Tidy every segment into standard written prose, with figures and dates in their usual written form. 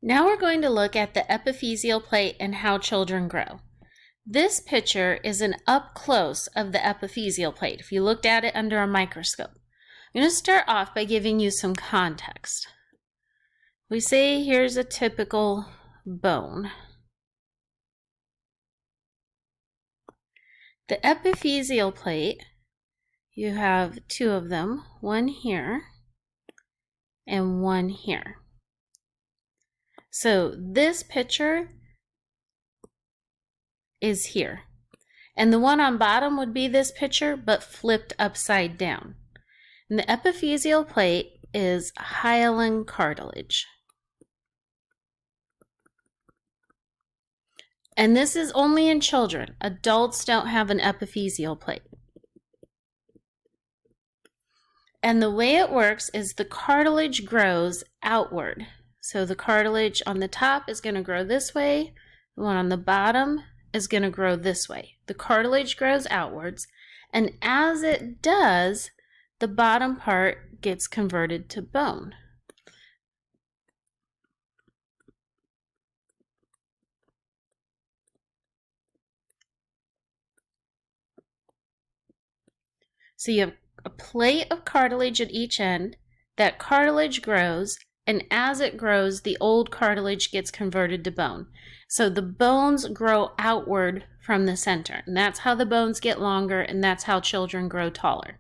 Now we're going to look at the epiphyseal plate and how children grow. This picture is an up close of the epiphyseal plate if you looked at it under a microscope. I'm going to start off by giving you some context. We say here's a typical bone. The epiphyseal plate, you have two of them, one here and one here. So this picture is here. And the one on bottom would be this picture, but flipped upside down. And the epiphyseal plate is hyaline cartilage. And this is only in children. Adults don't have an epiphyseal plate. And the way it works is the cartilage grows outward. So the cartilage on the top is going to grow this way. The one on the bottom is going to grow this way. The cartilage grows outwards, and as it does, the bottom part gets converted to bone. So you have a plate of cartilage at each end. That cartilage grows, and as it grows, the old cartilage gets converted to bone. So the bones grow outward from the center, and that's how the bones get longer, and that's how children grow taller.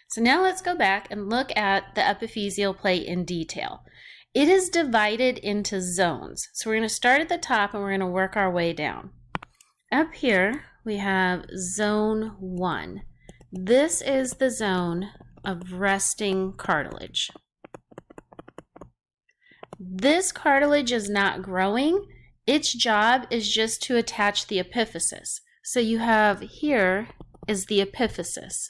So now let's go back and look at the epiphyseal plate in detail. It is divided into zones. So we're going to start at the top and we're going to work our way down. Up here we have zone 1. This is the zone of resting cartilage. This cartilage is not growing. Its job is just to attach the epiphysis. So you have here is the epiphysis.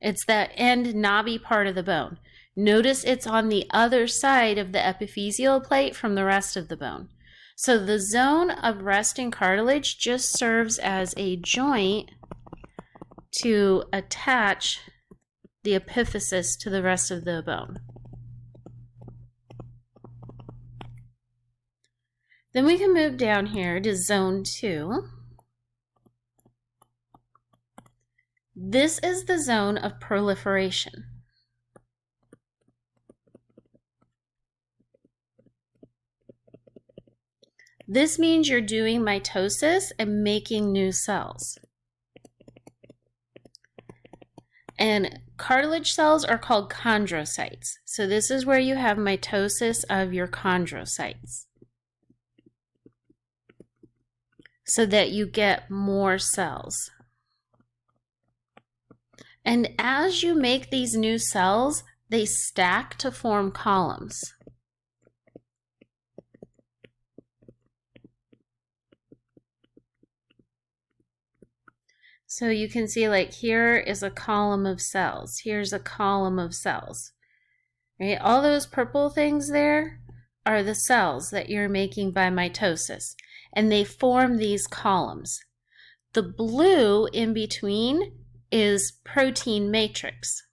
It's that end knobby part of the bone. Notice it's on the other side of the epiphyseal plate from the rest of the bone. So the zone of resting cartilage just serves as a joint to attach the epiphysis to the rest of the bone. Then we can move down here to zone 2. This is the zone of proliferation. This means you're doing mitosis and making new cells. And cartilage cells are called chondrocytes. So this is where you have mitosis of your chondrocytes, so that you get more cells. And as you make these new cells, they stack to form columns. So you can see, like, here is a column of cells. Here's a column of cells. Right? All those purple things there are the cells that you're making by mitosis, and they form these columns. The blue in between is protein matrix.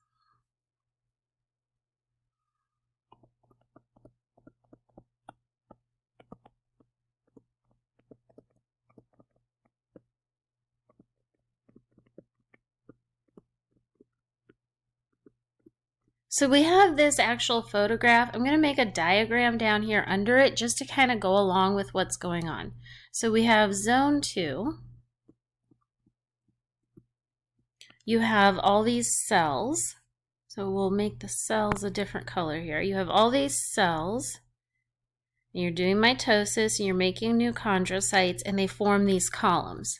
So we have this actual photograph. I'm going to make a diagram down here under it just to kind of go along with what's going on. So we have zone 2. You have all these cells. So we'll make the cells a different color here. You have all these cells. And you're doing mitosis and you're making new chondrocytes, and they form these columns.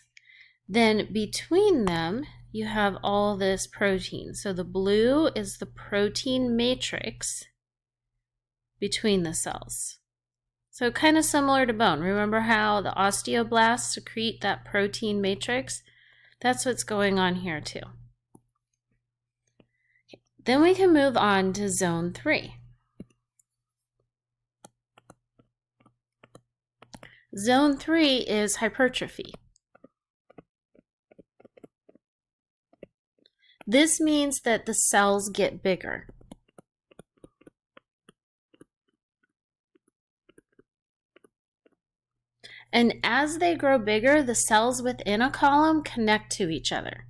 Then between them, you have all this protein. So the blue is the protein matrix between the cells. So kind of similar to bone. Remember how the osteoblasts secrete that protein matrix? That's what's going on here too. Okay. Then we can move on to zone 3. Zone 3 is hypertrophy. This means that the cells get bigger. And as they grow bigger, the cells within a column connect to each other.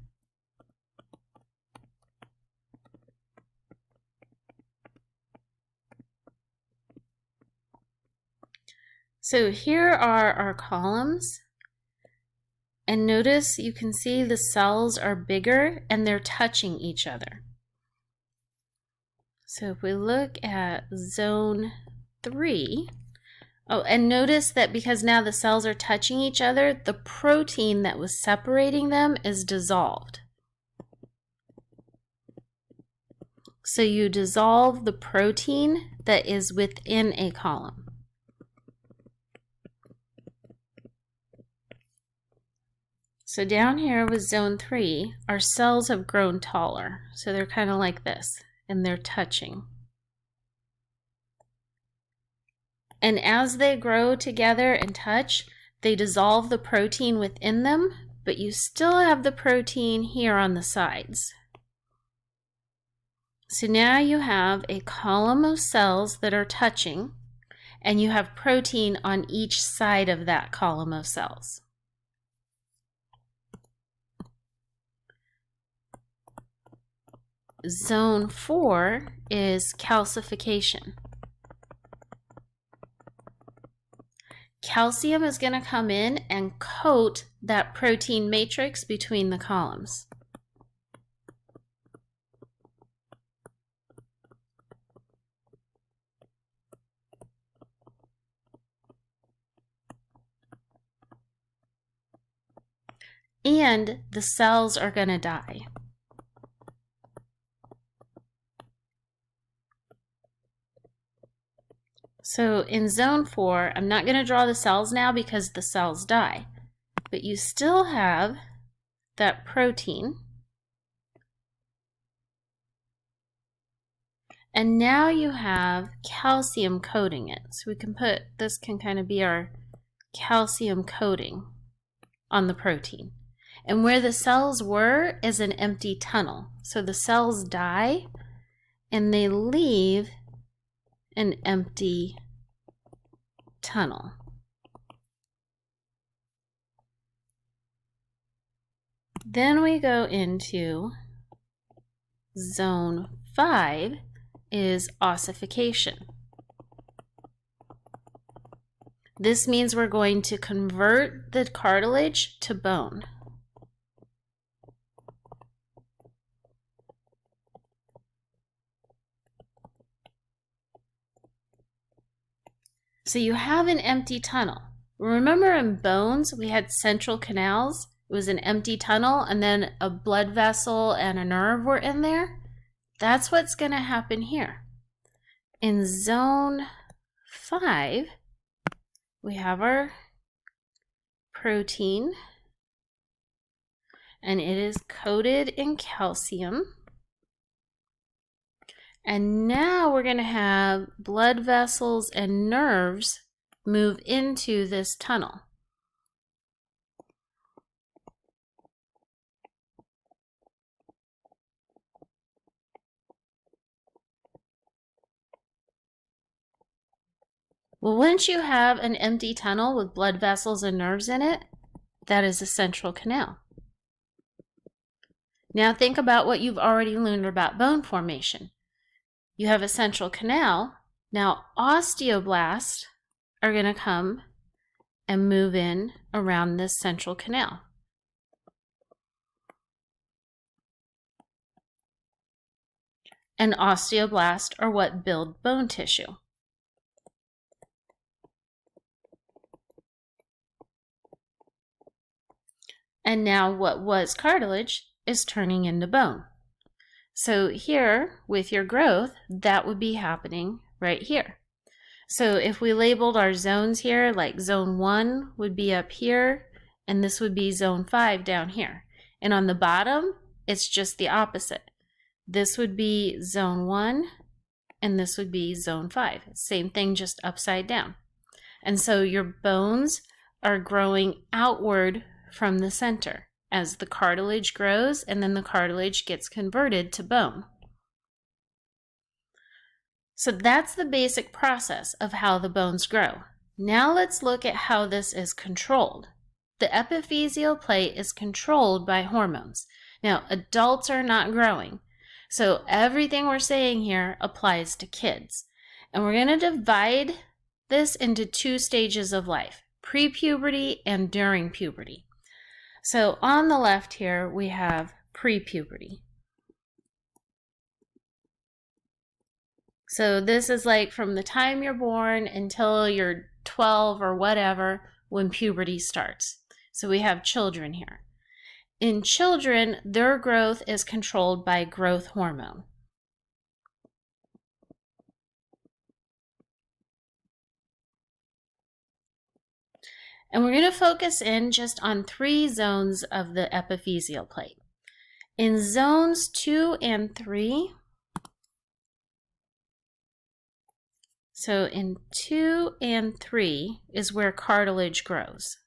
So here are our columns. And notice you can see the cells are bigger and they're touching each other. So if we look at zone 3, oh, and notice that because now the cells are touching each other, the protein that was separating them is dissolved. So you dissolve the protein that is within a column. So down here with zone 3, our cells have grown taller. So they're kind of like this, and they're touching. And as they grow together and touch, they dissolve the protein within them, but you still have the protein here on the sides. So now you have a column of cells that are touching, and you have protein on each side of that column of cells. Zone 4 is calcification. Calcium is going to come in and coat that protein matrix between the columns. And the cells are going to die. So in zone 4, I'm not going to draw the cells now because the cells die, but you still have that protein. And now you have calcium coating it. So we can put, this can kind of be our calcium coating on the protein. And where the cells were is an empty tunnel. So the cells die and they leave an empty tunnel. Then we go into zone 5 is ossification. This means we're going to convert the cartilage to bone. So you have an empty tunnel. Remember in bones, we had central canals. It was an empty tunnel and then a blood vessel and a nerve were in there. That's what's going to happen here. In zone 5, we have our protein and it is coated in calcium. And now we're going to have blood vessels and nerves move into this tunnel. Well, once you have an empty tunnel with blood vessels and nerves in it, that is a central canal. Now think about what you've already learned about bone formation. You have a central canal. Now osteoblasts are going to come and move in around this central canal. And osteoblasts are what build bone tissue. And now what was cartilage is turning into bone. So here, with your growth, that would be happening right here. So if we labeled our zones here, like zone 1 would be up here, and this would be zone 5 down here. And on the bottom, it's just the opposite. This would be zone 1, and this would be zone 5. Same thing, just upside down. And so your bones are growing outward from the center as the cartilage grows, and then the cartilage gets converted to bone. So that's the basic process of how the bones grow. Now let's look at how this is controlled. The epiphyseal plate is controlled by hormones. Now, adults are not growing, so everything we're saying here applies to kids. And we're going to divide this into 2 stages of life, pre-puberty and during puberty. So on the left here, we have pre-puberty. So this is like from the time you're born until you're 12 or whatever, when puberty starts. So we have children here. In children, their growth is controlled by growth hormone. And we're going to focus in just on 3 zones of the epiphyseal plate. In zones 2 and 3, so in 2 and 3 is where cartilage grows.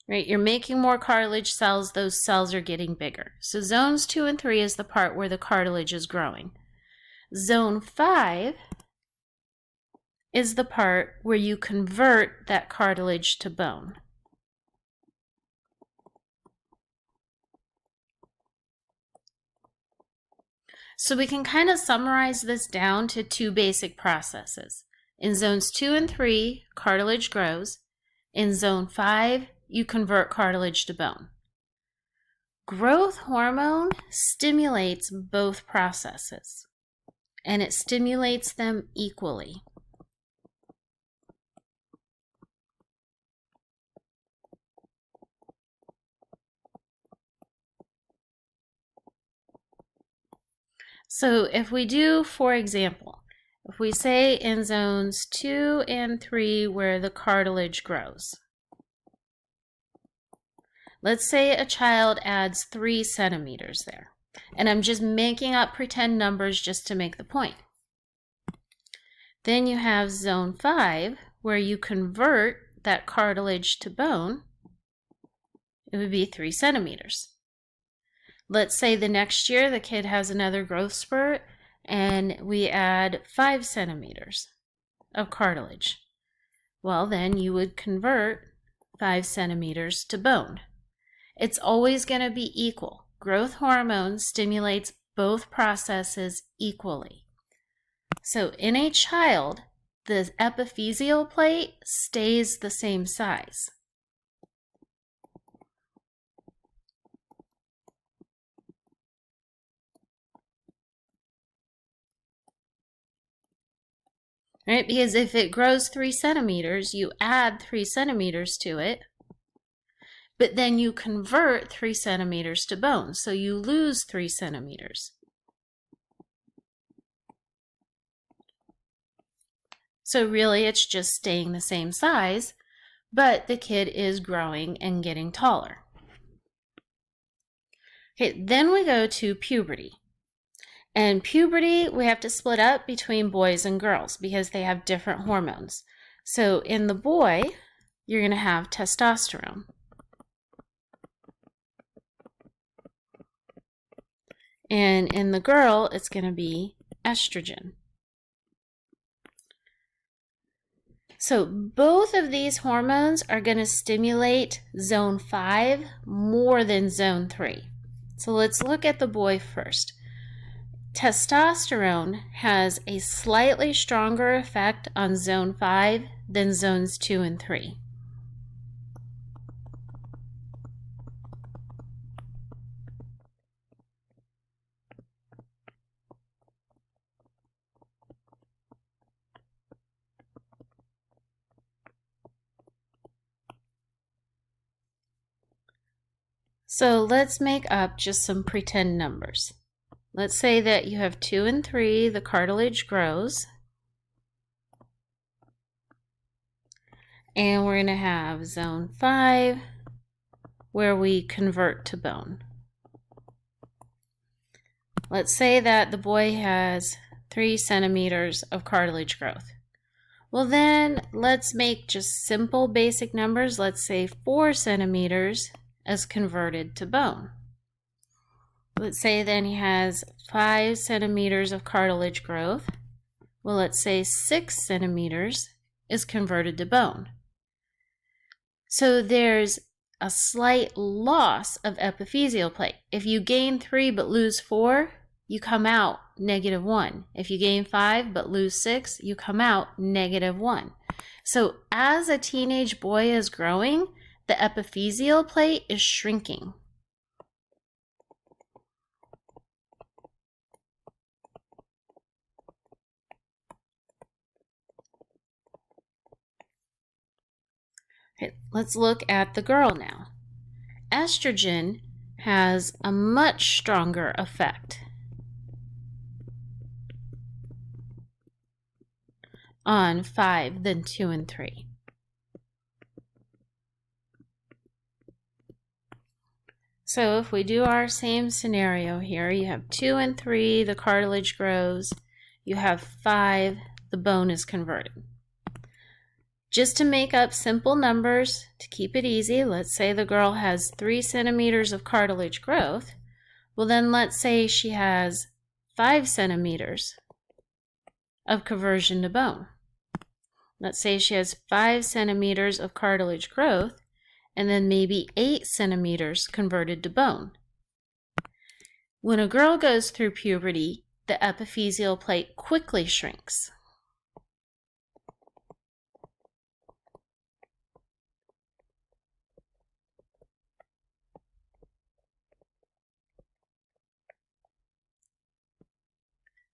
Right? You're making more cartilage cells, those cells are getting bigger. So zones 2 and 3 is the part where the cartilage is growing. Zone 5 is the part where you convert that cartilage to bone. So we can kind of summarize this down to 2 basic processes. In zones 2 and 3, cartilage grows. In zone 5, you convert cartilage to bone. Growth hormone stimulates both processes, and it stimulates them equally. So if we do, for example, if we say in zones 2 and 3 where the cartilage grows, let's say a child adds 3 centimeters there. And I'm just making up pretend numbers just to make the point. Then you have zone 5, where you convert that cartilage to bone. It would be 3 centimeters. Let's say the next year the kid has another growth spurt and we add 5 centimeters of cartilage. Well, then you would convert 5 centimeters to bone. It's always going to be equal. Growth hormone stimulates both processes equally. So in a child, the epiphyseal plate stays the same size. Right? Because if it grows 3 centimeters, you add 3 centimeters to it, but then you convert 3 centimeters to bone, so you lose 3 centimeters. So really it's just staying the same size, but the kid is growing and getting taller. Okay, then we go to puberty. And puberty, we have to split up between boys and girls because they have different hormones. So in the boy, you're going to have testosterone. And in the girl, it's going to be estrogen. So both of these hormones are going to stimulate zone 5 more than zone 3. So let's look at the boy first. Testosterone has a slightly stronger effect on zone 5 than zones 2 and 3. So let's make up just some pretend numbers. Let's say that you have 2 and 3, the cartilage grows. And we're going to have zone 5, where we convert to bone. Let's say that the boy has 3 centimeters of cartilage growth. Well then, let's make just simple basic numbers. Let's say 4 centimeters as converted to bone. Let's say then he has 5 centimeters of cartilage growth. Well, let's say 6 centimeters is converted to bone. So there's a slight loss of epiphyseal plate. If you gain 3 but lose 4, you come out -1. If you gain 5 but lose 6, you come out -1. So as a teenage boy is growing, the epiphyseal plate is shrinking. Okay, let's look at the girl now. Estrogen has a much stronger effect on 5 than 2 and 3. So if we do our same scenario here, you have 2 and 3, the cartilage grows. You have 5, the bone is converted. Just to make up simple numbers, to keep it easy, let's say the girl has 3 centimeters of cartilage growth. Well, then let's say she has 5 centimeters of conversion to bone. Let's say she has 5 centimeters of cartilage growth, and then maybe 8 centimeters converted to bone. When a girl goes through puberty, the epiphyseal plate quickly shrinks.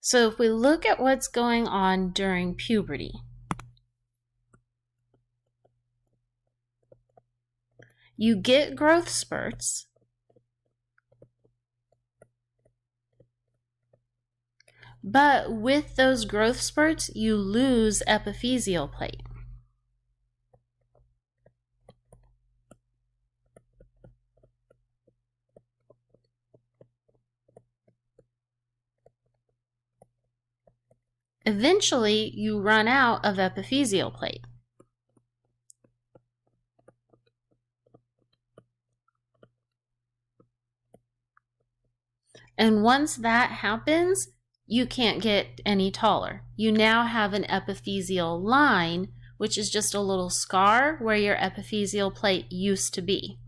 So if we look at what's going on during puberty, you get growth spurts, but with those growth spurts, you lose epiphyseal plate. Eventually, you run out of epiphyseal plate. And once that happens, you can't get any taller. You now have an epiphyseal line, which is just a little scar where your epiphyseal plate used to be.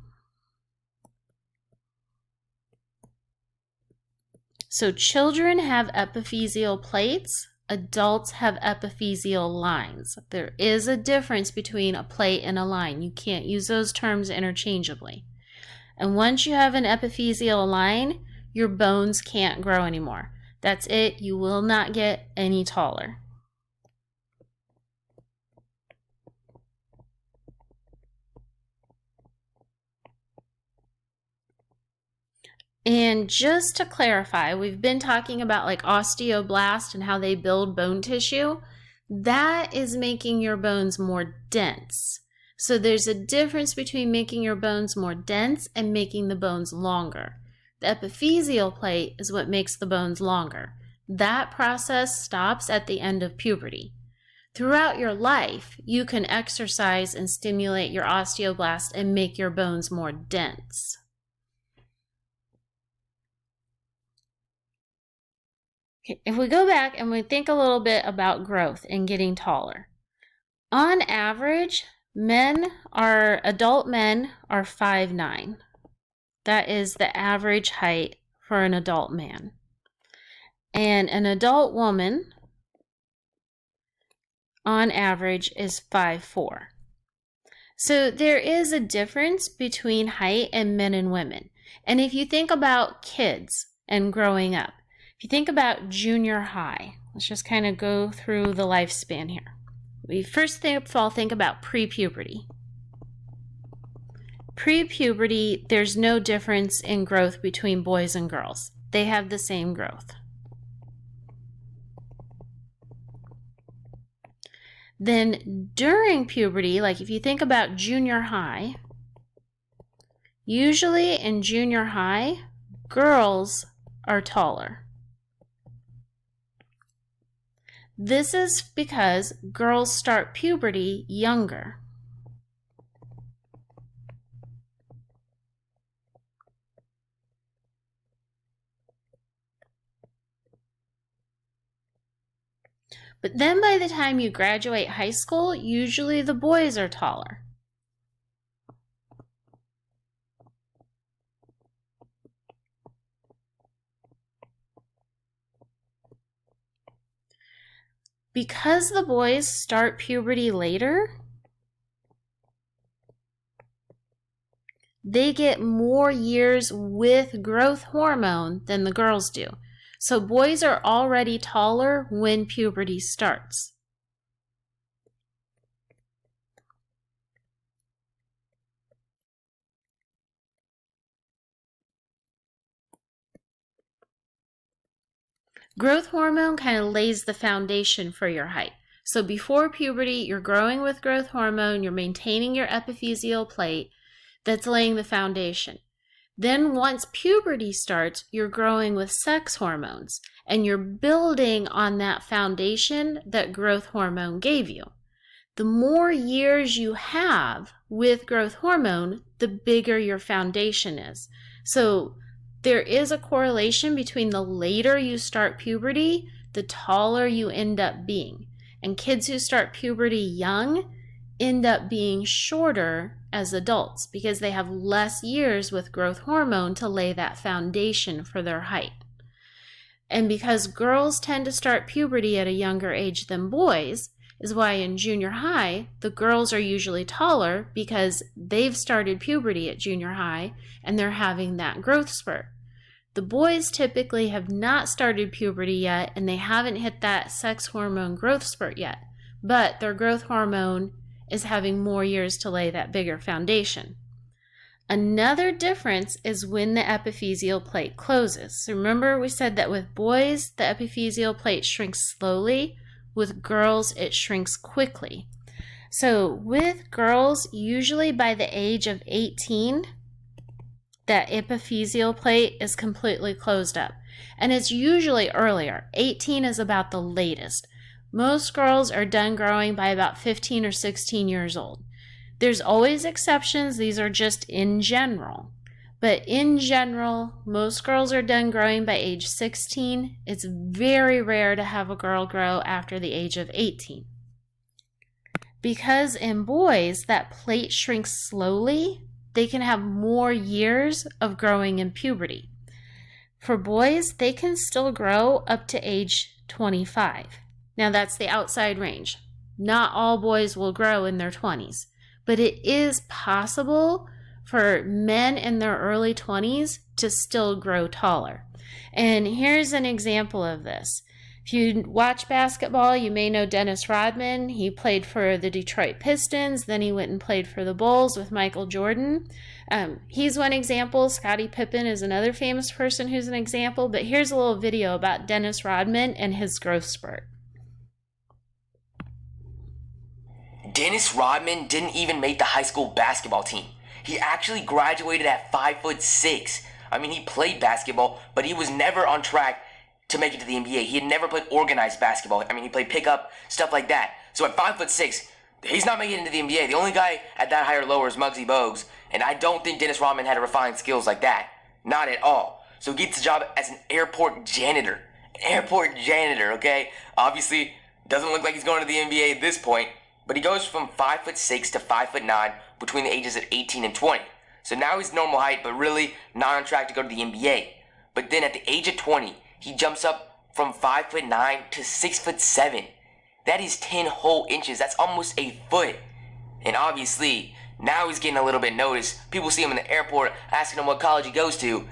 So children have epiphyseal plates, adults have epiphyseal lines. There is a difference between a plate and a line. You can't use those terms interchangeably. And once you have an epiphyseal line, your bones can't grow anymore. That's it. You will not get any taller. And just to clarify, we've been talking about like osteoblast and how they build bone tissue. That is making your bones more dense. So there's a difference between making your bones more dense and making the bones longer. The epiphyseal plate is what makes the bones longer. That process stops at the end of puberty. Throughout your life, you can exercise and stimulate your osteoblast and make your bones more dense. Okay, if we go back and we think a little bit about growth and getting taller. On average, adult men are 5'9". That is the average height for an adult man. And an adult woman, on average, is 5'4". So there is a difference between height in men and women. And if you think about kids and growing up, if you think about junior high, let's just kind of go through the lifespan here. We first of all think about pre-puberty. Pre-puberty, there's no difference in growth between boys and girls. They have the same growth. Then during puberty, like if you think about junior high, usually in junior high, girls are taller. This is because girls start puberty younger. But then by the time you graduate high school, usually the boys are taller. Because the boys start puberty later, they get more years with growth hormone than the girls do. So boys are already taller when puberty starts. Growth hormone kind of lays the foundation for your height. So before puberty, you're growing with growth hormone, you're maintaining your epiphyseal plate, that's laying the foundation. Then once puberty starts, you're growing with sex hormones, and you're building on that foundation that growth hormone gave you. The more years you have with growth hormone, the bigger your foundation is. So there is a correlation between the later you start puberty, the taller you end up being. And kids who start puberty young end up being shorter as adults because they have less years with growth hormone to lay that foundation for their height. And because girls tend to start puberty at a younger age than boys, is why in junior high, the girls are usually taller because they've started puberty at junior high and they're having that growth spurt. The boys typically have not started puberty yet and they haven't hit that sex hormone growth spurt yet, but their growth hormone is having more years to lay that bigger foundation. Another difference is when the epiphyseal plate closes. So remember we said that with boys, the epiphyseal plate shrinks slowly. With girls, it shrinks quickly. So with girls, usually by the age of 18, that epiphyseal plate is completely closed up. And it's usually earlier. 18 is about the latest. Most girls are done growing by about 15 or 16 years old. There's always exceptions. These are just in general. But in general, most girls are done growing by age 16. It's very rare to have a girl grow after the age of 18. Because in boys, that plate shrinks slowly, they can have more years of growing in puberty. For boys, they can still grow up to age 25. Now that's the outside range. Not all boys will grow in their 20s, but it is possible for men in their early 20s to still grow taller. And here's an example of this. If you watch basketball, you may know Dennis Rodman. He played for the Detroit Pistons, then he went and played for the Bulls with Michael Jordan. He's one example. Scottie Pippen is another famous person who's an example, but here's a little video about Dennis Rodman and his growth spurt. Dennis Rodman didn't even make the high school basketball team. He actually graduated at 5'6". I mean, he played basketball, but he was never on track to make it to the NBA. He had never played organized basketball. I mean, he played pickup, stuff like that. So at 5'6", he's not making it into the NBA. The only guy at that high or lower is Muggsy Bogues, and I don't think Dennis Rodman had refined skills like that. Not at all. So he gets a job as an airport janitor. An airport janitor, okay? Obviously, doesn't look like he's going to the NBA at this point, but he goes from 5'6" to 5'9" between the ages of 18 and 20. So now he's normal height, but really not on track to go to the NBA. But then at the age of 20, he jumps up from 5'9" to 6'7". That is 10 whole inches. That's almost a foot. And obviously, now he's getting a little bit noticed. People see him in the airport asking him what college he goes to.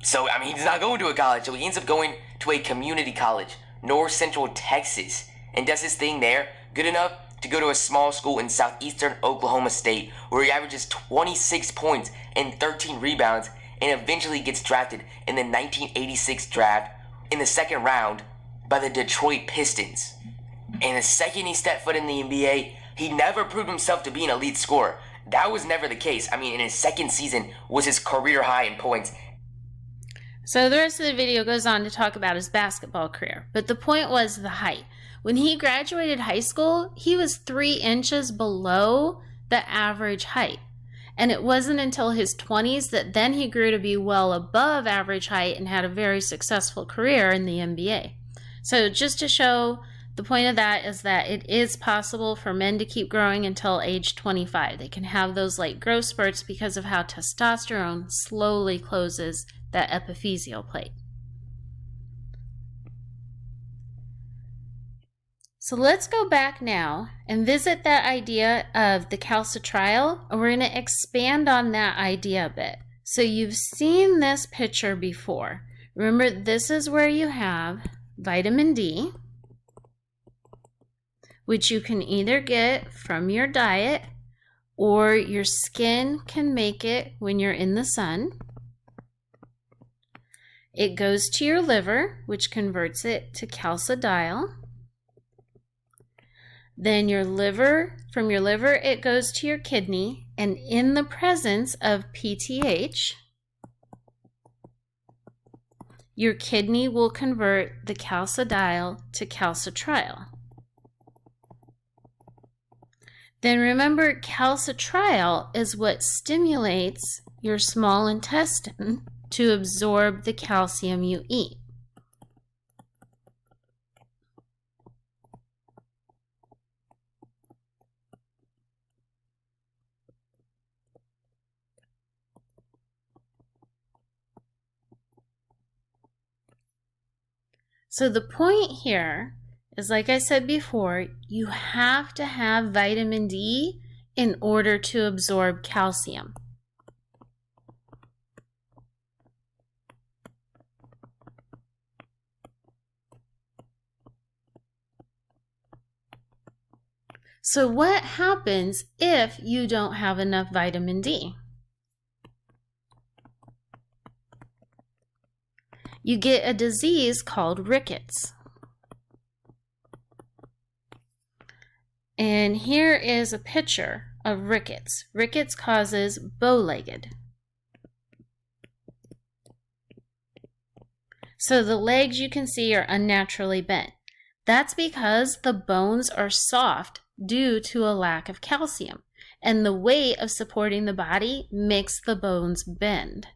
So, I mean, he's not going to a college. So he ends up going to a community college, North Central Texas, and does his thing there. Good enough to go to a small school in southeastern Oklahoma State where he averages 26 points and 13 rebounds and eventually gets drafted in the 1986 draft in the second round by the Detroit Pistons. And the second he stepped foot in the NBA, he never proved himself to be an elite scorer. That was never the case. I mean, in his second season was his career high in points. So the rest of the video goes on to talk about his basketball career, but the point was the height. When he graduated high school, he was 3 inches below the average height. And it wasn't until his 20s that then he grew to be well above average height and had a very successful career in the NBA. So just to show The point of that is that it is possible for men to keep growing until age 25. They can have those like growth spurts because of how testosterone slowly closes that epiphyseal plate. So let's go back now and visit that idea of the calcitriol, and we're going to expand on that idea a bit. So you've seen this picture before. Remember, this is where you have vitamin D, which you can either get from your diet or your skin can make it when you're in the sun. It goes to your liver, which converts it to calcidiol. Then from your liver, it goes to your kidney, and in the presence of PTH, your kidney will convert the calcidiol to calcitriol. Then remember, calcitriol is what stimulates your small intestine to absorb the calcium you eat. So the point here is, like I said before, you have to have vitamin D in order to absorb calcium. So what happens if you don't have enough vitamin D? You get a disease called rickets. And here is a picture of rickets. Rickets causes bow-legged. So the legs you can see are unnaturally bent. That's because the bones are soft due to a lack of calcium, and the weight of supporting the body makes the bones bend.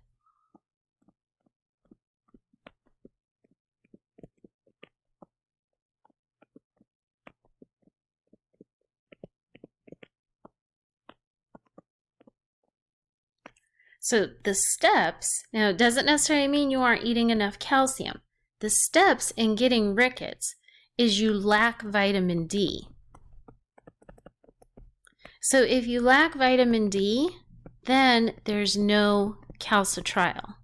So the steps, now it doesn't necessarily mean you aren't eating enough calcium. The steps in getting rickets is you lack vitamin D. So if you lack vitamin D, then there's no calcitriol.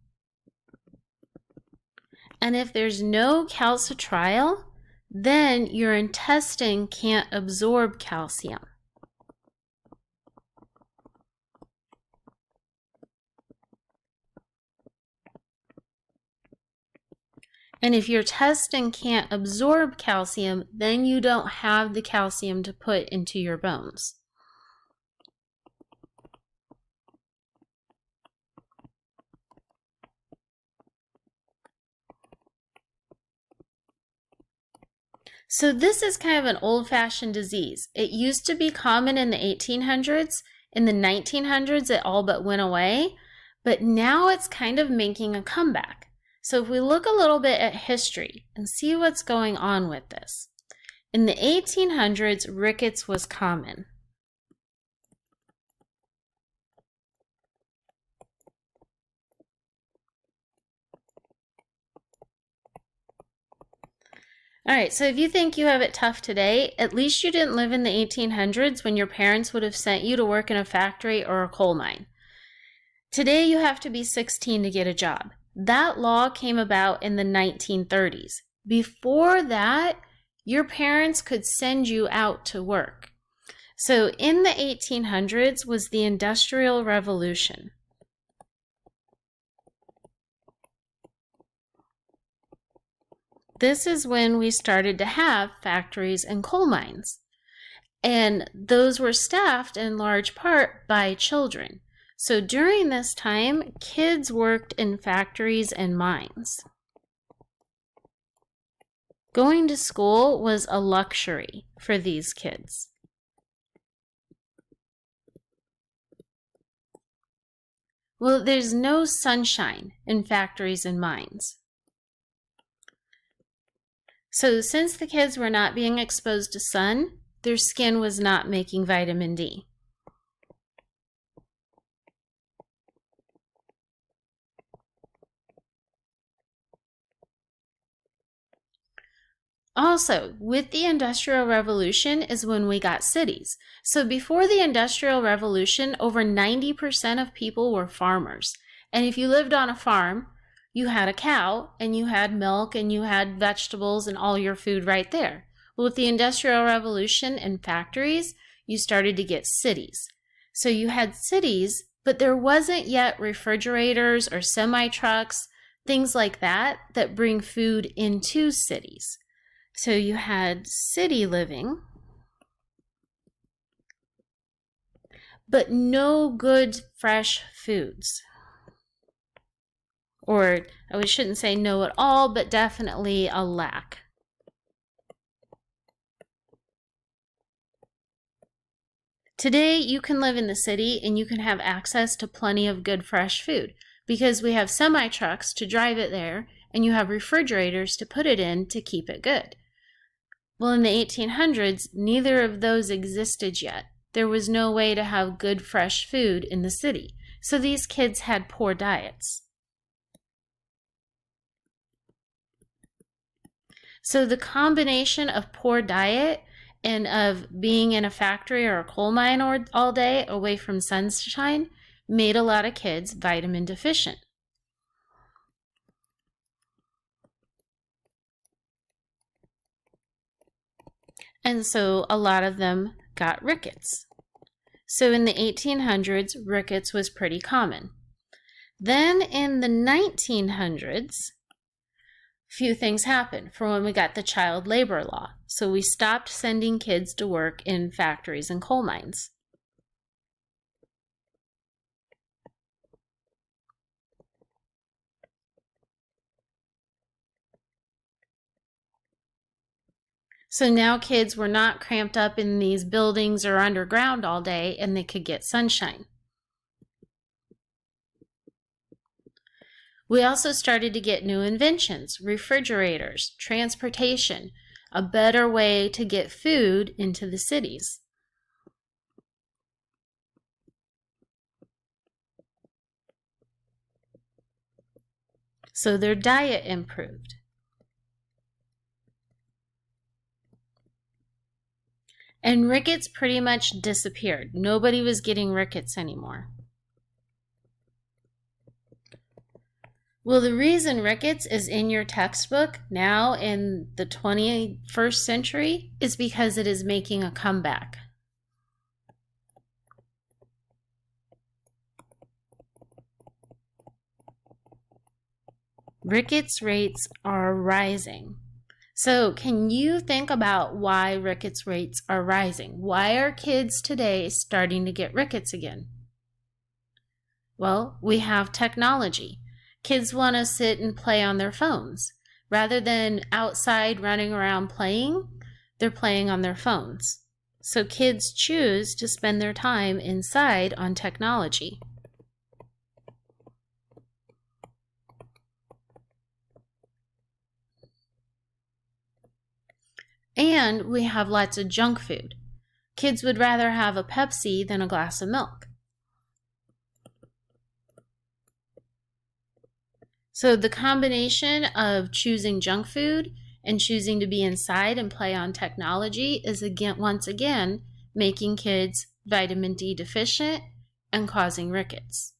And if there's no calcitriol, then your intestine can't absorb calcium. And if your intestine can't absorb calcium, then you don't have the calcium to put into your bones. So this is kind of an old-fashioned disease. It used to be common in the 1800s. In the 1900s, it all but went away. But now it's kind of making a comeback. So if we look a little bit at history and see what's going on with this. In the 1800s, rickets was common. All right, so if you think you have it tough today, at least you didn't live in the 1800s when your parents would have sent you to work in a factory or a coal mine. Today you have to be 16 to get a job. That law came about in the 1930s. Before that, your parents could send you out to work. So in the 1800s was the Industrial Revolution. This is when we started to have factories and coal mines. And those were staffed in large part by children. So during this time, kids worked in factories and mines. Going to school was a luxury for these kids. Well, there's no sunshine in factories and mines. So since the kids were not being exposed to sun, their skin was not making vitamin D. Also, with the Industrial Revolution is when we got cities. So before the Industrial Revolution, over 90% of people were farmers. And if you lived on a farm, you had a cow and you had milk and you had vegetables and all your food right there. Well, with the Industrial Revolution and factories, you started to get cities. So you had cities, but there wasn't yet refrigerators or semi-trucks, things like that bring food into cities. So you had city living, but no good fresh foods. Or I shouldn't say no at all, but definitely a lack. Today, you can live in the city and you can have access to plenty of good fresh food because we have semi-trucks to drive it there and you have refrigerators to put it in to keep it good. Well, in the 1800s, neither of those existed yet. There was no way to have good fresh food in the city. So these kids had poor diets. So the combination of poor diet and of being in a factory or a coal mine all day away from sunshine made a lot of kids vitamin deficient. And so a lot of them got rickets. So in the 1800s, rickets was pretty common. Then in the 1900s, few things happened from when we got the child labor law. So we stopped sending kids to work in factories and coal mines. So now kids were not cramped up in these buildings or underground all day and they could get sunshine. We also started to get new inventions, refrigerators, transportation, a better way to get food into the cities. So their diet improved. And rickets pretty much disappeared. Nobody was getting rickets anymore. Well, the reason rickets is in your textbook now in the 21st century is because it is making a comeback. Rickets rates are rising. So can you think about why rickets rates are rising? Why are kids today starting to get rickets again? Well, we have technology. Kids want to sit and play on their phones. Rather than outside running around playing, they're playing on their phones. So kids choose to spend their time inside on technology. And we have lots of junk food. Kids would rather have a Pepsi than a glass of milk. So the combination of choosing junk food and choosing to be inside and play on technology is once again making kids vitamin D deficient and causing rickets.